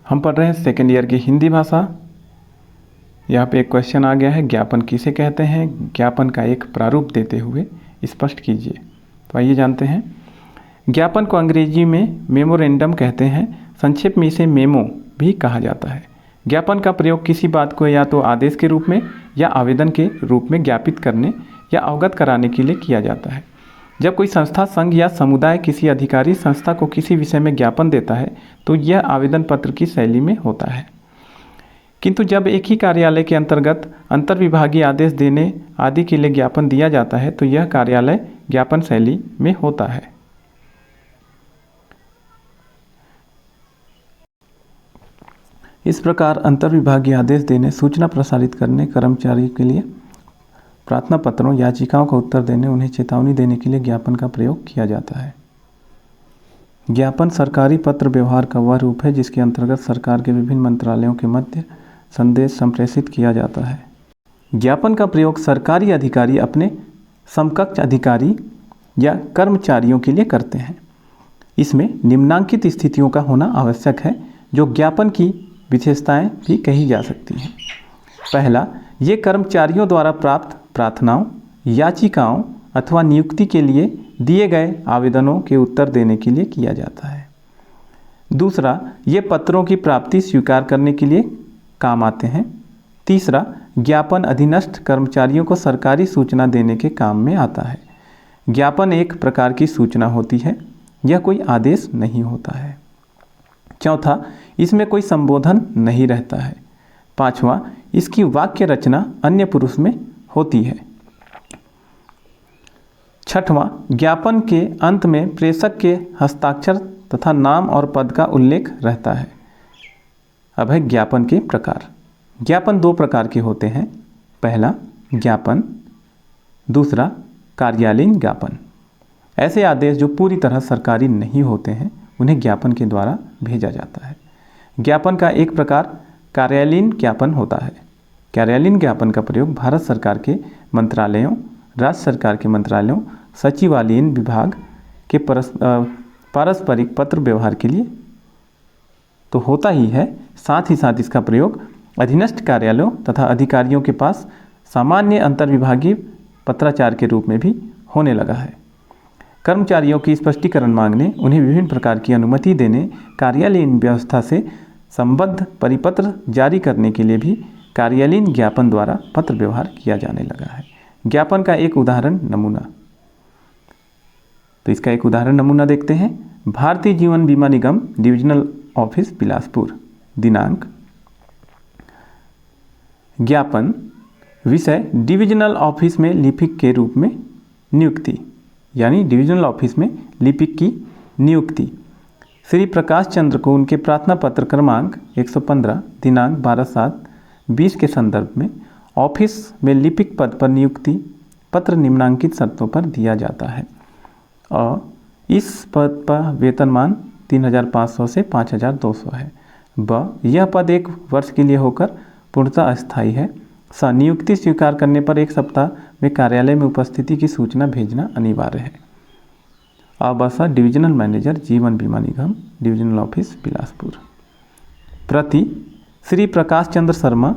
हम पढ़ रहे हैं सेकेंड ईयर की हिंदी भाषा। यहाँ पे एक क्वेश्चन आ गया है, ज्ञापन किसे कहते हैं, ज्ञापन का एक प्रारूप देते हुए स्पष्ट कीजिए। तो आइए जानते हैं। ज्ञापन को अंग्रेजी में मेमोरेंडम कहते हैं, संक्षेप में इसे मेमो भी कहा जाता है। ज्ञापन का प्रयोग किसी बात को या तो आदेश के रूप में या आवेदन के रूप में ज्ञापित करने या अवगत कराने के लिए किया जाता है। जब कोई संस्था, संघ या समुदाय किसी अधिकारी संस्था को किसी विषय में ज्ञापन देता है तो यह आवेदन पत्र की शैली में होता है। किंतु जब एक ही कार्यालय के अंतर्गत अंतर्विभागीय आदेश देने आदि के लिए ज्ञापन दिया जाता है तो यह कार्यालय ज्ञापन शैली में होता है। इस प्रकार अंतर्विभागीय आदेश देने, सूचना प्रसारित करने, कर्मचारी के लिए प्रार्थना पत्रों, याचिकाओं का उत्तर देने, उन्हें चेतावनी देने के लिए ज्ञापन का प्रयोग किया जाता है। ज्ञापन सरकारी पत्र व्यवहार का वह रूप है जिसके अंतर्गत सरकार के विभिन्न मंत्रालयों के मध्य संदेश संप्रेषित किया जाता है। ज्ञापन का प्रयोग सरकारी अधिकारी अपने समकक्ष अधिकारी या कर्मचारियों के लिए करते हैं। इसमें निम्नांकित स्थितियों का होना आवश्यक है जो ज्ञापन की विशेषताएं भी कही जा सकती हैं। पहला, ये कर्मचारियों द्वारा प्राप्त प्रार्थनाओं, याचिकाओं अथवा नियुक्ति के लिए दिए गए आवेदनों के उत्तर देने के लिए किया जाता है। दूसरा, ये पत्रों की प्राप्ति स्वीकार करने के लिए काम आते हैं। तीसरा, ज्ञापन अधीनस्थ कर्मचारियों को सरकारी सूचना देने के काम में आता है। ज्ञापन एक प्रकार की सूचना होती है, यह कोई आदेश नहीं होता है। चौथा, इसमें कोई संबोधन नहीं रहता है। पांचवा, इसकी वाक्य रचना अन्य पुरुष में होती है। छठवां, ज्ञापन के अंत में प्रेषक के हस्ताक्षर तथा नाम और पद का उल्लेख रहता है। अब है ज्ञापन के प्रकार। ज्ञापन दो प्रकार के होते हैं। पहला, ज्ञापन। दूसरा, कार्यालयीन ज्ञापन। ऐसे आदेश जो पूरी तरह सरकारी नहीं होते हैं उन्हें ज्ञापन के द्वारा भेजा जाता है। ज्ञापन का एक प्रकार कार्यालयीन ज्ञापन होता है। कार्यालयीन ज्ञापन का प्रयोग भारत सरकार के मंत्रालयों, राज्य सरकार के मंत्रालयों, सचिवालयीन विभाग के पारस्परिक पत्र व्यवहार के लिए तो होता ही है। साथ ही साथ इसका प्रयोग अधीनस्थ कार्यालयों तथा अधिकारियों के पास सामान्य अंतर्विभागीय पत्राचार के रूप में भी होने लगा है। कर्मचारियों की स्पष्टीकरण मांगने, उन्हें विभिन्न प्रकार की अनुमति देने, कार्यालयीन व्यवस्था से संबद्ध परिपत्र जारी करने के लिए भी कार्यालयीन ज्ञापन द्वारा पत्र व्यवहार किया जाने लगा है। ज्ञापन का एक उदाहरण नमूना, तो इसका एक उदाहरण नमूना देखते हैं। भारतीय जीवन बीमा निगम डिविजनल ऑफिस बिलासपुर। दिनांक, ज्ञापन, विषय डिविजनल ऑफिस में लिपिक के रूप में नियुक्ति, यानी डिविजनल ऑफिस में लिपिक की नियुक्ति। श्री प्रकाश चंद्र को उनके प्रार्थना पत्र क्रमांक 115 दिनांक 12/7/20 के संदर्भ में ऑफिस में लिपिक पद पर नियुक्ति पत्र निम्नांकित शर्तों पर दिया जाता है और इस पद पर वेतनमान 3,500 से 5,200 है। ब, यह पद 1 वर्ष के लिए होकर पूर्णतः अस्थायी है। स, नियुक्ति स्वीकार करने पर 1 सप्ताह में कार्यालय में उपस्थिति की सूचना भेजना अनिवार्य है। आवासा डिविजनल मैनेजर जीवन बीमा निगम डिविजनल ऑफिस बिलासपुर। प्रति श्री प्रकाश चंद्र शर्मा,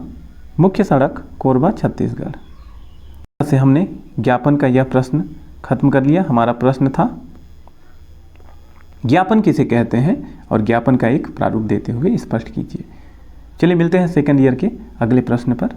मुख्य सड़क कोरबा छत्तीसगढ़। से हमने ज्ञापन का यह प्रश्न खत्म कर लिया। हमारा प्रश्न था ज्ञापन किसे कहते हैं और ज्ञापन का एक प्रारूप देते हुए स्पष्ट कीजिए। चलिए मिलते हैं सेकंड ईयर के अगले प्रश्न पर।